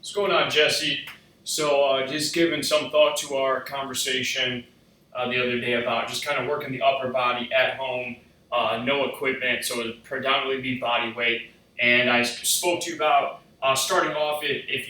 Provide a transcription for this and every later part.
What's going on, Jesse? So just giving some thought to our conversation the other day about just kind of working the upper body at home, no equipment, so it would predominantly be body weight. And I spoke to you about starting off if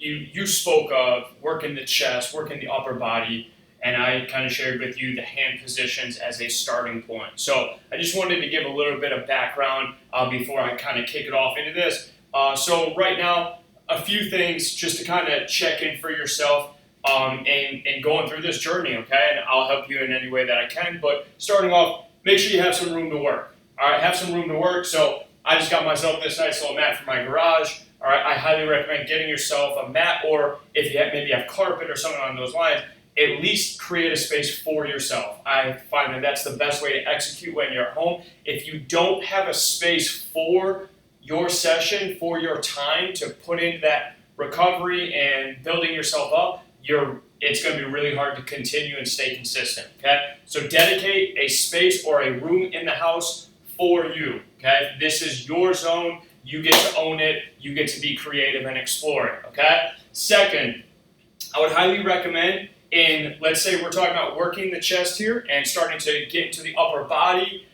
you spoke of working the chest, working the upper body, and I kind of shared with you the hand positions as a starting point. So I just wanted to give a little bit of background before I kind of kick it off into this. So right now, a few things just to kind of check in for yourself and going through this journey, okay? And I'll help you in any way that I can. But starting off, make sure you have some room to work. All right, have some room to work. So I just got myself this nice little mat for my garage. All right, I highly recommend getting yourself a mat, or if you maybe have carpet or something along those lines, at least create a space for yourself. I find that that's the best way to execute when you're at home. If you don't have a space for your session, for your time to put into that recovery and building yourself up, it's going to be really hard to continue and stay consistent, okay? So dedicate a space or a room in the house for you, okay? This is your zone. You get to own it. You get to be creative and explore it, okay? Second, I would highly recommend let's say we're talking about working the chest here and starting to get into the upper body,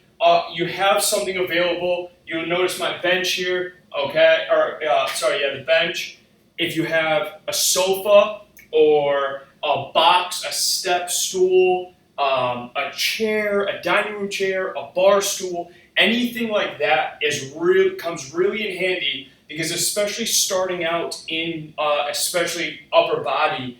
you have something available. You'll notice my bench here, okay? The bench. If you have a sofa or a box, a step stool, a chair, a dining room chair, a bar stool, anything like that comes really in handy, because especially starting out in especially upper body,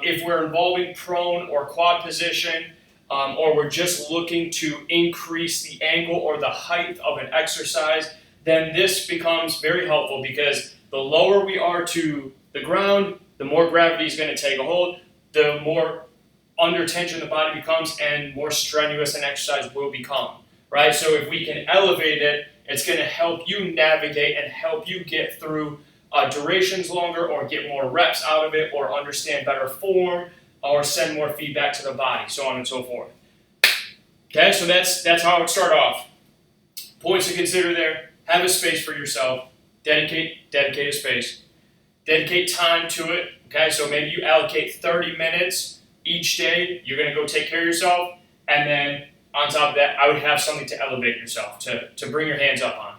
if we're involving prone or quad position, or we're just looking to increase the angle or the height of an exercise, then this becomes very helpful, because the lower we are to the ground, the more gravity is going to take a hold, the more under tension the body becomes, and more strenuous an exercise will become, right? So if we can elevate it, it's going to help you navigate and help you get through durations longer, or get more reps out of it, or understand better form, or send more feedback to the body, so on and so forth. Okay, so that's how I would start off. Points to consider there: have a space for yourself, dedicate a space, dedicate time to it. Okay, so maybe you allocate 30 minutes each day. You're going to go take care of yourself, and then on top of that, I would have something to elevate yourself, to bring your hands up on.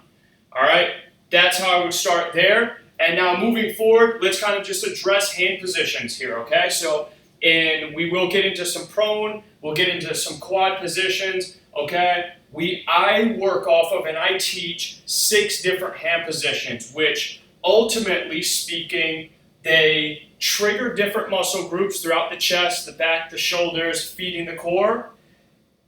All right, that's how I would start there. And now moving forward, let's kind of just address hand positions here, okay? So, and we will get into some prone, we'll get into some quad positions, okay? I work off of and I teach 6 different hand positions, which ultimately speaking, they trigger different muscle groups throughout the chest, the back, the shoulders, feeding the core.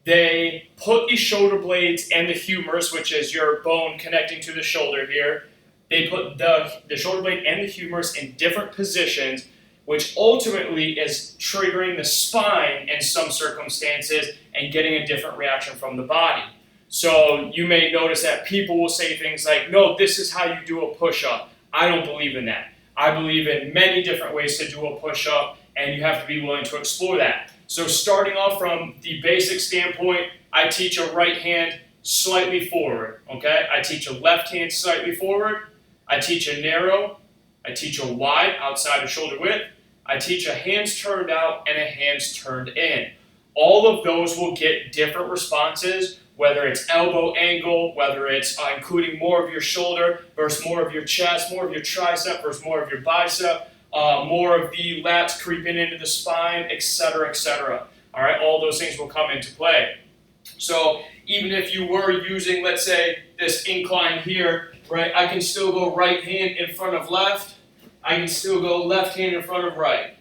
They put the shoulder blades and the humerus, which is your bone connecting to the shoulder here. They put the shoulder blade and the humerus in different positions, which ultimately is triggering the spine in some circumstances and getting a different reaction from the body. So you may notice that people will say things like, no, this is how you do a push-up. I don't believe in that. I believe in many different ways to do a push-up, and you have to be willing to explore that. So starting off from the basic standpoint, I teach a right hand slightly forward, okay? I teach a left hand slightly forward. I teach a narrow, I teach a wide outside of shoulder width, I teach a hands turned out and a hands turned in. All of those will get different responses, whether it's elbow angle, whether it's including more of your shoulder versus more of your chest, more of your tricep versus more of your bicep, more of the lats creeping into the spine, etc., etc. All right, all those things will come into play. So even if you were using, let's say, this incline here, right, I can still go right hand in front of left. I can still go left hand in front of right.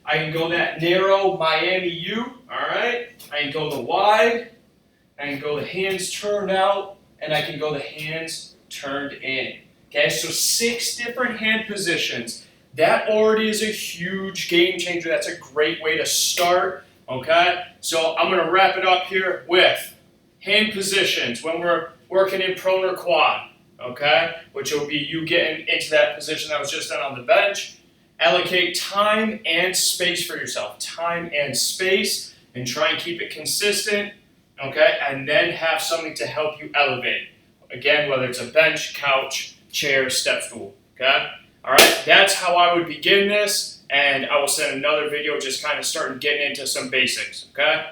I can go that narrow Miami U, all right? I can go the wide. I can go the hands turned out, and I can go the hands turned in. Okay, so 6 different hand positions. That already is a huge game changer. That's a great way to start, okay? So I'm going to wrap it up here with hand positions when we're working in prone or quad, okay? Which will be you getting into that position that was just done on the bench. Allocate time and space for yourself. Time and space, and try and keep it consistent, okay? And then have something to help you elevate. Again, whether it's a bench, couch, chair, step stool, okay? Alright, that's how I would begin this, and I will send another video just kind of starting getting into some basics, okay?